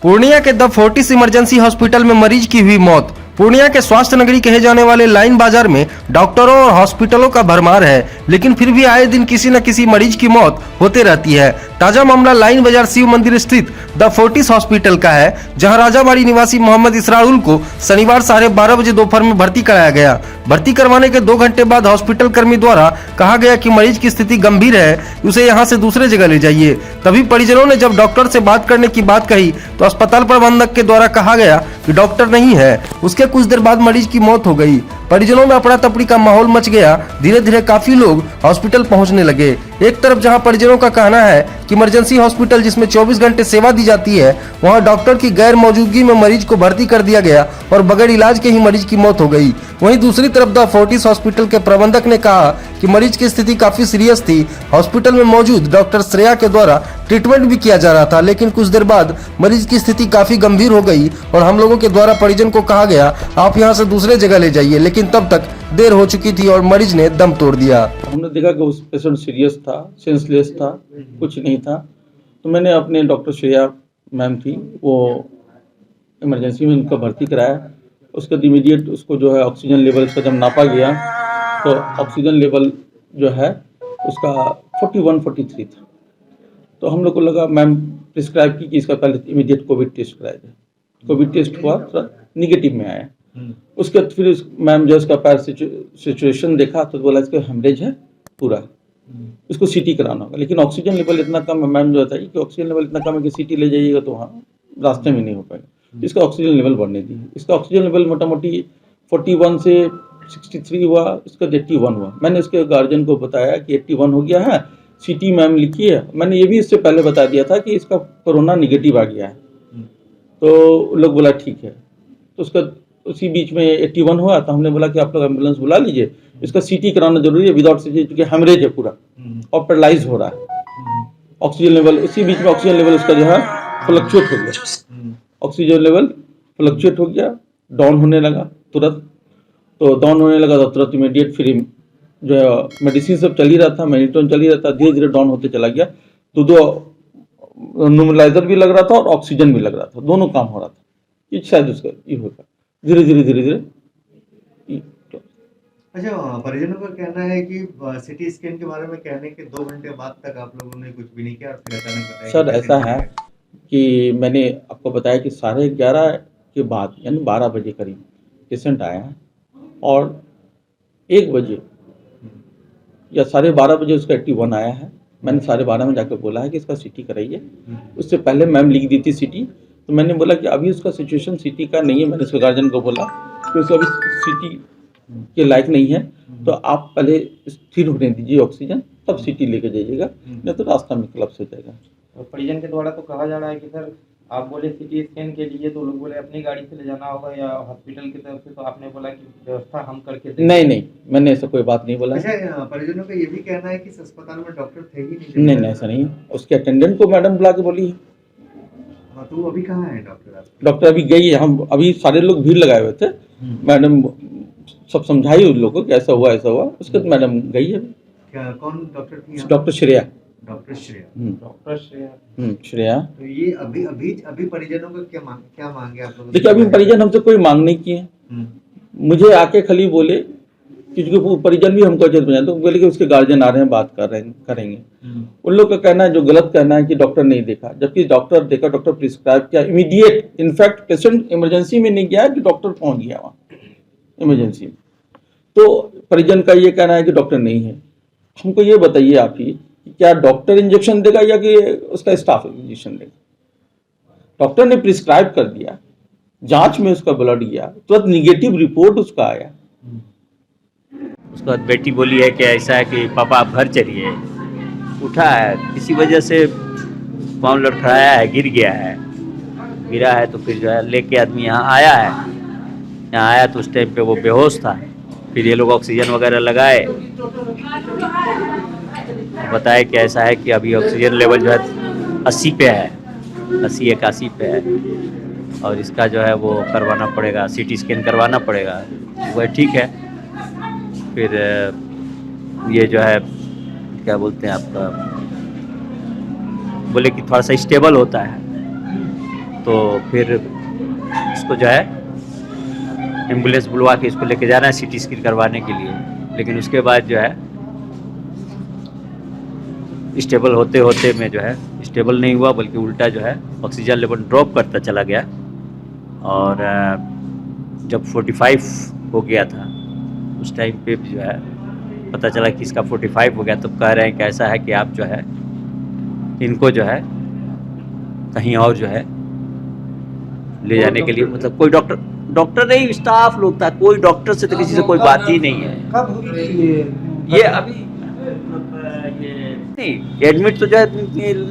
पूर्णिया के the Fortis emergency hospital में मरीज की हुई मौत। पूर्णिया के स्वास्थ्य नगरी कहे जाने वाले लाइन बाजार में डॉक्टरों और हॉस्पिटलों का भरमार है, लेकिन फिर भी आए दिन किसी न किसी मरीज की मौत होते रहती है। ताजा मामला लाइन बाजार शिव मंदिर स्थित द फोर्टिस हॉस्पिटल का है, जहां राजाबाड़ी निवासी मोहम्मद इसराउल को शनिवार 12:30 बजे दोपहर में भर्ती कराया गया। भर्ती करवाने के 2 घंटे बाद हॉस्पिटल कर्मी द्वारा कहा गया कि मरीज की स्थिति गंभीर है, उसे यहां से दूसरे जगह ले जाइए। तभी परिजनों ने जब डॉक्टर से बात करने की बात कही तो अस्पताल प्रबंधक के द्वारा कहा गया कि डॉक्टर नहीं है। उसके कुछ देर बाद मरीज की मौत हो गई। परिजनों में अफरा तफरी का माहौल मच गया। धीरे धीरे काफी लोग हॉस्पिटल पहुंचने लगे। एक तरफ जहां परिजनों का कहना है कि इमरजेंसी हॉस्पिटल जिसमें 24 घंटे सेवा दी जाती है, वहां डॉक्टर की गैर मौजूदगी में मरीज को भर्ती कर दिया गया और बगैर इलाज के ही मरीज की मौत हो गई। वहीं दूसरी तरफ द फोर्टिस हॉस्पिटल के प्रबंधक ने कहा कि मरीज की स्थिति काफी सीरियस थी। हॉस्पिटल में मौजूद डॉक्टर श्रेया के द्वारा ट्रीटमेंट भी किया जा रहा था, लेकिन कुछ देर बाद मरीज की स्थिति काफी गंभीर हो गई और हम लोगों के द्वारा परिजन को कहा गया आप यहाँ से दूसरे जगह ले जाइए, लेकिन तब तक देर हो चुकी थी और मरीज ने दम तोड़ दिया। हमने देखा कि उस पेशेंट सीरियस था, सेंसलेस था, कुछ नहीं था। तो मैंने अपने डॉक्टर श्रेया मैम थी, वो इमरजेंसी में उनका भर्ती कराया। उसके इमीडिएट उसको जो है ऑक्सीजन लेवल उसका जब नापा गया तो ऑक्सीजन लेवल जो है उसका 41-43 था। तो हम लोग को लगा, मैम प्रिस्क्राइब की कि इसका पहले इमीडिएट कोविड टेस्ट कराया जाए। कोविड टेस्ट हुआ, थोड़ा निगेटिव में आया। उसके बाद फिर मैम जो इसका पैर सिचुएशन देखा तो बोला इसका हेमरेज है पूरा, इसको सीटी कराना होगा। लेकिन ऑक्सीजन लेवल इतना कम है, मैम जो बताइए कि ऑक्सीजन लेवल इतना कम है कि सीटी ले जाइएगा तो वहाँ रास्ते में नहीं हो पाएगा। इसका ऑक्सीजन लेवल बढ़ने दी। इसका ऑक्सीजन लेवल मोटा मोटी 41 से 63 हुआ, इसका 81 हुआ। मैंने इसके गार्जियन को बताया कि 81 हो गया है, सीटी मैम लिखी है। मैंने ये भी इससे पहले बता दिया था कि इसका कोरोना निगेटिव आ गया है। तो लोग बोला ठीक है। तो उसका उसी बीच में 81 हुआ तो हमने बोला कि आप लोग एम्बुलेंस बुला लीजिए, इसका सीटी कराना जरूरी है विदाउट सीटी, क्योंकि हेमरेज है पूरा और पैरालाइज हो रहा है। ऑक्सीजन लेवल उसी बीच में ऑक्सीजन लेवल उसका जो है फ्लक्चुएट हो गया। ऑक्सीजन लेवल फ्लक्चुएट हो गया, डाउन होने लगा तुरंत। तो डाउन होने लगा तो तुरंत इमीडिएट फिर जो है मेडिसिन सब चल ही रहा था, मेनिटोन चल ही रहा था, धीरे धीरे डाउन होते चला गया। तो 2 न्यूमेलाइजर भी लग रहा था और ऑक्सीजन भी लग रहा था, दोनों काम हो रहा था कि शायद उसका ये होगा। धीरे धीरे अच्छा, परिजनों का कहना है कि सिटी स्कैन के बारे में कहने के 2 घंटे बाद तक आप लोगों ने कुछ भी नहीं किया और फिर अचानक बताया। सर ऐसा है कि मैंने आपको बताया कि 11:30 के बाद यानी 12 बजे करीब पेशेंट आया है और 1 बजे या 12:30 बजे उसका 81 आया है। मैंने 12:30 में जाकर बोला है कि इसका सीटी कराइए। उससे पहले मैम लिख दी थी सीटी, तो मैंने बोला कि अभी उसका सिचुएशन सीटी का नहीं है। मैंने उसके गार्जियन को बोला कि उसका अभी सीटी के लायक नहीं है, तो आप पहले स्थिर होने दीजिए ऑक्सीजन, तब सीटी लेके जाइएगा, नहीं तो रास्ता में क्लब्स हो जाएगा। और परिजन के द्वारा तो कहा जा रहा है कि सर आप बोले सिटी स्कैन के लिए तो लोग बोले अपनी गाड़ी से ले जाना होगा या हॉस्पिटल की तरफ से, तो आपने बोला कि व्यवस्था हम करके देंगे। नहीं, मैंने ऐसा कोई बात नहीं बोला। अच्छा, परिजनों का ये भी कहना है कि इस अस्पताल में डॉक्टर थे ही नहीं। नहीं, ऐसा नहीं। उसके अटेंडेंट को मैडम बुला के बोली है। हाँ, तो अभी कहाँ है डॉक्टर? डॉक्टर अभी गई है। हम अभी सारे लोग भीड़ लगाए हुए थे, मैडम सब समझाई उन लोगों को कि ऐसा हुआ। उसके बाद मैडम गई है। क्या, कौन डॉक्टर थी? डॉक्टर श्रेया। डॉक्टर श्रेया। तो ये अभी परिजनों का क्या मांगे आप लोग? देखिए, अभी परिजन हमसे कोई मांग नहीं किए। मुझे आके खाली बोले, क्योंकि परिजन भी हमको अच्छे से तो बोले कि उसके गार्जियन आ रहे हैं, बात करेंगे। उन लोग का कहना है, जो गलत कहना है कि डॉक्टर नहीं देखा, जबकि डॉक्टर देखा, डॉक्टर प्रिस्क्राइब किया इमीडिएट। इनफैक्ट पेशेंट इमरजेंसी में नहीं गया कि डॉक्टर पहुंच गया वहाँ इमरजेंसी में। तो परिजन का ये कहना है कि डॉक्टर नहीं है। हमको ये बताइए आप ही कि क्या डॉक्टर इंजेक्शन देगा या कि उसका स्टाफ इंजेक्शन देगा? डॉक्टर ने प्रिस्क्राइब कर दिया, जांच में उसका ब्लड गया, तुरंत निगेटिव रिपोर्ट उसका आया। उसके बाद बेटी बोली है कि ऐसा है कि पापा आप घर चलिए। उठा है, किसी वजह से पाँव लड़खड़ाया है, गिरा है तो फिर जो है लेके आदमी यहाँ आया है। यहाँ आया तो उस टाइम पे वो बेहोश था। फिर ये लोग ऑक्सीजन वगैरह लगाए, बताया कि ऐसा है कि अभी ऑक्सीजन लेवल जो है 80 पे है, 80-81 पे है और इसका जो है वो करवाना पड़ेगा, सीटी स्कैन करवाना पड़ेगा। वह ठीक है। फिर ये जो है क्या बोलते हैं आपका, बोले कि थोड़ा सा स्टेबल होता है तो फिर इसको जो है एम्बुलेंस बुलवा के इसको लेके जाना है सीटी स्कैन करवाने के लिए। लेकिन उसके बाद जो है स्टेबल होते होते में जो है स्टेबल नहीं हुआ, बल्कि उल्टा जो है ऑक्सीजन लेवल ड्रॉप करता चला गया। और जब 45 हो गया था उस टाइम पे जो है पता चला कि इसका 45 हो गया। तो कह रहे हैं कि ऐसा है कि आप जो है इनको जो है कहीं और जो है ले जाने के लिए, मतलब कोई डॉक्टर नहीं, स्टाफ लोग था, कोई डॉक्टर से तो किसी से कोई बात ही नहीं है। कब हुई थी ये अभी नहीं, एडमिट तो जो है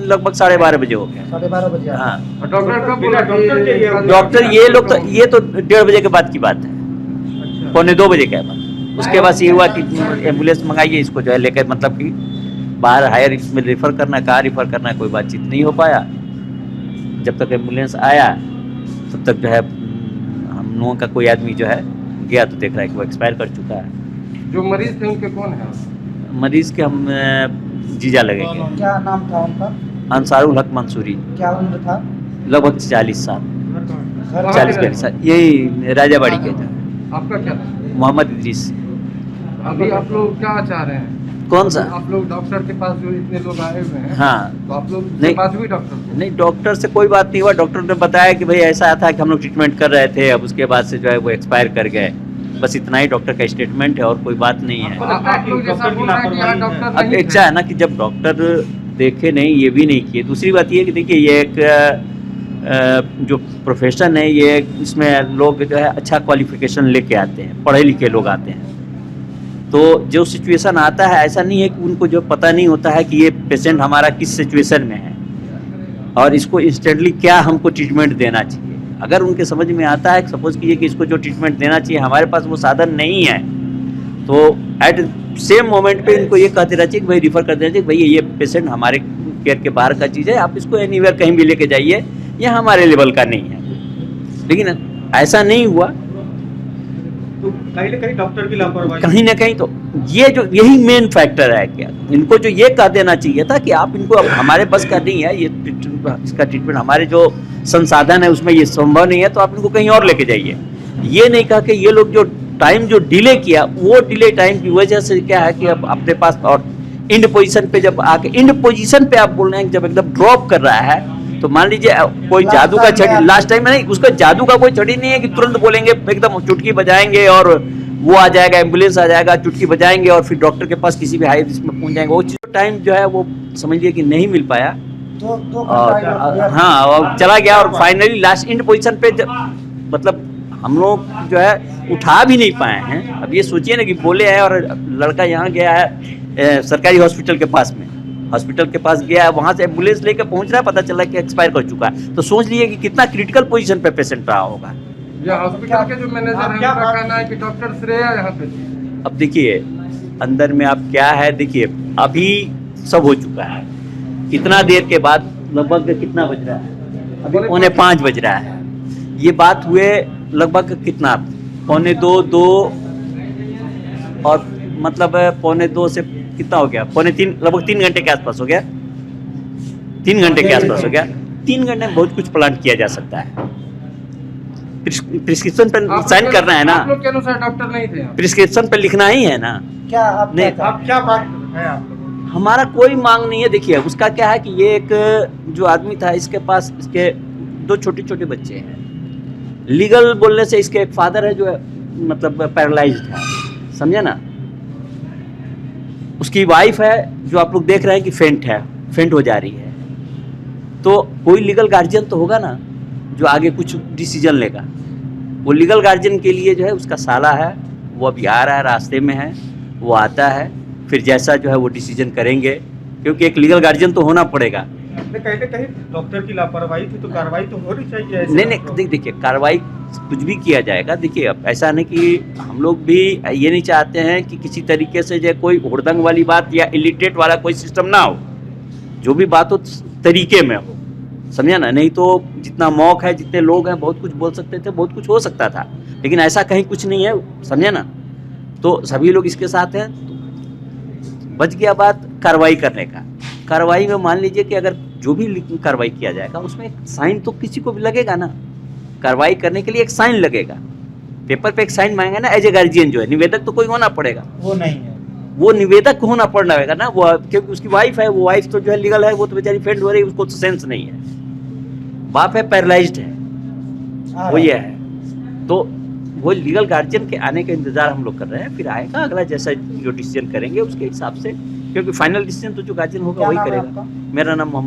लगभग 12:30 बजे हो गया। 12:30 बजे? हाँ, डॉक्टर कब बोला? डॉक्टर ये लोग तो ये तो 1:30 बजे के बाद की बात है, पौने 2 बजे के बाद। उसके बाद ये हुआ कि एम्बुलेंस मंगाइए, इसको जो है लेकर मतलब कि बाहर हायर इसमें रेफर करना, कहाँ रेफर करना, कोई बातचीत नहीं हो पाया। जब तक एम्बुलेंस आया तब तक जो है हम लोगों का कोई आदमी जो है गया तो देख रहा है कि वो एक्सपायर कर चुका है। जो मरीज थे उनके कौन है? मरीज के हम जीजा लगेंगे। क्या नाम था उनका? अंसारुल हक मंसूरी, क्या उम्र था? लगभग 40 साल, घर 40-42 साल, यही राजाबाड़ी के थे। आपका क्या था? मोहम्मद इद्रीस। अभी आप लोग क्या चाह रहे हैं? कौन सा? आप लोग डॉक्टर के पास जो इतने लोग आए हुए हैं, हाँ, तो आप लोग नहीं। के पास भी डॉक्टर थे? नहीं, डॉक्टर से कोई बात नहीं हुआ। डॉक्टर ने बताया कि भाई ऐसा था कि हम लोग ट्रीटमेंट कर रहे थे, अब उसके बाद से जो है वो एक्सपायर कर गए। बस इतना ही डॉक्टर का स्टेटमेंट है और कोई बात नहीं है। आप लोग जैसा बोल रहे हैं कि यहाँ डॉक्टर अब नहीं ऐसा है ना कि जब डॉक्टर देखे नहीं, ये भी नहीं किए। दूसरी बात ये है कि देखिए ये एक जो प्रोफेशन है, ये इसमें लोग जो है अच्छा क्वालिफिकेशन लेके आते हैं, पढ़े लिखे लोग आते हैं। तो जो सिचुएशन आता है, ऐसा नहीं है कि उनको जो पता नहीं होता है कि ये पेशेंट हमारा किस सिचुएशन में है और इसको इंस्टेंटली क्या हमको ट्रीटमेंट देना चाहिए। अगर उनके समझ में आता है, सपोज कीजिए कि इसको जो ट्रीटमेंट देना चाहिए हमारे पास वो साधन नहीं है, तो एट सेम मोमेंट पे इनको ये कहते रहना चाहिए कि भाई रिफ़र कर देना चाहिए, भाई ये पेशेंट हमारे केयर के बाहर का चीज़ है, आप इसको एनीवेयर कहीं भी लेके जाइए, ये हमारे लेवल का नहीं है। लेकिन ऐसा नहीं हुआ, तो कहीं ना कहीं डॉक्टर की लापरवाही, कहीं ना कहीं। तो ये जो यही मेन फैक्टर है, क्या इनको जो ये कह देना चाहिए था कि आप इनको, अब हमारे बस का नहीं है, ये इसका ट्रीटमेंट हमारे जो संसाधन है उसमें ये संभव नहीं है, तो आप इनको कहीं और लेके जाइए। ये नहीं कहा कि ये लोग जो टाइम जो डिले किया, वो डिले टाइम की वजह से क्या है कि अब अपने पास, और इंड पोजीशन पे जब आके, इंड पोजीशन पे आप बोल रहे हैं जब एकदम ड्रॉप कर रहा है, तो मान लीजिए कोई जादू का छड़ी, लास्ट टाइम में नहीं, उसका जादू का कोई छड़ी नहीं है कि तुरंत बोलेंगे एकदम चुटकी बजाएंगे और वो आ जाएगा, एम्बुलेंस आ जाएगा, चुटकी बजाएंगे और फिर डॉक्टर के पास किसी भी हाई रिस्क में पहुंच जाएंगे। वो टाइम जो है वो समझिए कि नहीं मिल पाया। और हाँ, और चला गया और फाइनली लास्ट इंड पोजीशन पे मतलब हम लोग जो है उठा भी नहीं पाए हैं। अब ये सोचिए ना कि बोले हैं और लड़का यहाँ गया है सरकारी हॉस्पिटल के पास में, हॉस्पिटल के पास गया है, वहाँ से एम्बुलेंस लेकर पहुँच रहा है, पता चला कि एक्सपायर कर चुका है। तो सोच लीजिए कि कितना क्रिटिकल पोजीशन पे पेशेंट रहा होगा। या हॉस्पिटल के जो मैनेजर हैं उनका कहना है कि डॉक्टर श्रेया यहाँ पे थी। अब देखिए अंदर में आप क्या है, देखिए अभी सब हो चुका है, कितना देर के बाद, लगभग कितना बज रहा है, अभी 4:45 बज रहा है। ये बात हुए लगभग कितना, 2:45 और मतलब 2:45 से कितना हो गया, 2:45, लगभग 3 घंटे के आसपास हो गया, 3 घंटे के आसपास हो गया। 3 घंटे में बहुत कुछ प्लान किया जा सकता है। प्रिस्क्रिप्शन पर साइन करना है ना, आप लोग के अनुसार डॉक्टर नहीं थे यहाँ? प्रिस्क्रिप्शन पर लिखना ही है ना। क्या आप नहीं, आप क्या बात है आप लोगों? हमारा कोई मांग नहीं है। देखिए उसका क्या है कि ये एक जो आदमी था, इसके पास इसके 2 छोटे बच्चे हैं। लीगल बोलने से इसके एक फादर है जो है मतलब पैरालाइज्ड है, समझे ना। उसकी वाइफ है जो आप लोग देख रहे हैं कि फेंट हो जा रही है। तो कोई लीगल गार्जियन तो होगा ना जो आगे कुछ डिसीजन लेगा। वो लीगल गार्जियन के लिए जो है उसका साला है, वो अभी आ रहा है, रास्ते में है, वो आता है, फिर जैसा जो है वो डिसीजन करेंगे, क्योंकि एक लीगल गार्जियन तो होना पड़ेगा। कहीं ना कहीं डॉक्टर की लापरवाही थी, तो कार्रवाई तो होनी चाहिए ऐसे। नहीं, देखिए कार्रवाई कुछ भी किया जाएगा। देखिए अब ऐसा नहीं कि हम लोग भी ये नहीं चाहते हैं कि किसी तरीके से जो कोई हुड़दंग वाली बात या इलिटरेट वाला कोई सिस्टम ना हो। जो भी बात हो तरीके में हो, समझा ना। नहीं तो जितना मौक है, जितने लोग हैं, बहुत कुछ बोल सकते थे, बहुत कुछ हो सकता था, लेकिन ऐसा कहीं कुछ नहीं है, समझे ना। तो सभी लोग इसके साथ हैं, तो बच गया बात कार्रवाई करने का। कार्रवाई में मान लीजिए कि अगर जो भी कार्रवाई किया जाएगा उसमें एक साइन तो किसी को भी लगेगा ना, कार्रवाई करने के लिए एक साइन लगेगा, पेपर पे एक साइन मांगेगा ना, एज ए गार्जियन जो है, निवेदक तो कोई होना पड़ेगा, वो नहीं है। वो निवेदक होना पड़ेगा ना, वो क्योंकि उसकी वाइफ है, वो वाइफ तो जो है लीगल है, वो तो बेचारी फेंड हो रही है, उसको तो सेंस नहीं है, बाप है पैरालाइज्ड है, वो ये है, तो वो लीगल गार्जियन के आने का इंतजार हम लोग कर रहे हैं, फिर आएगा अगला जैसा जो डिसीजन करेंगे उसके हिसाब से, क्योंकि फाइनल डिसीजन तो जो गार्जियन होगा क्या वही नाम है करेगा। आपका? मेरा नाम मोहम्मद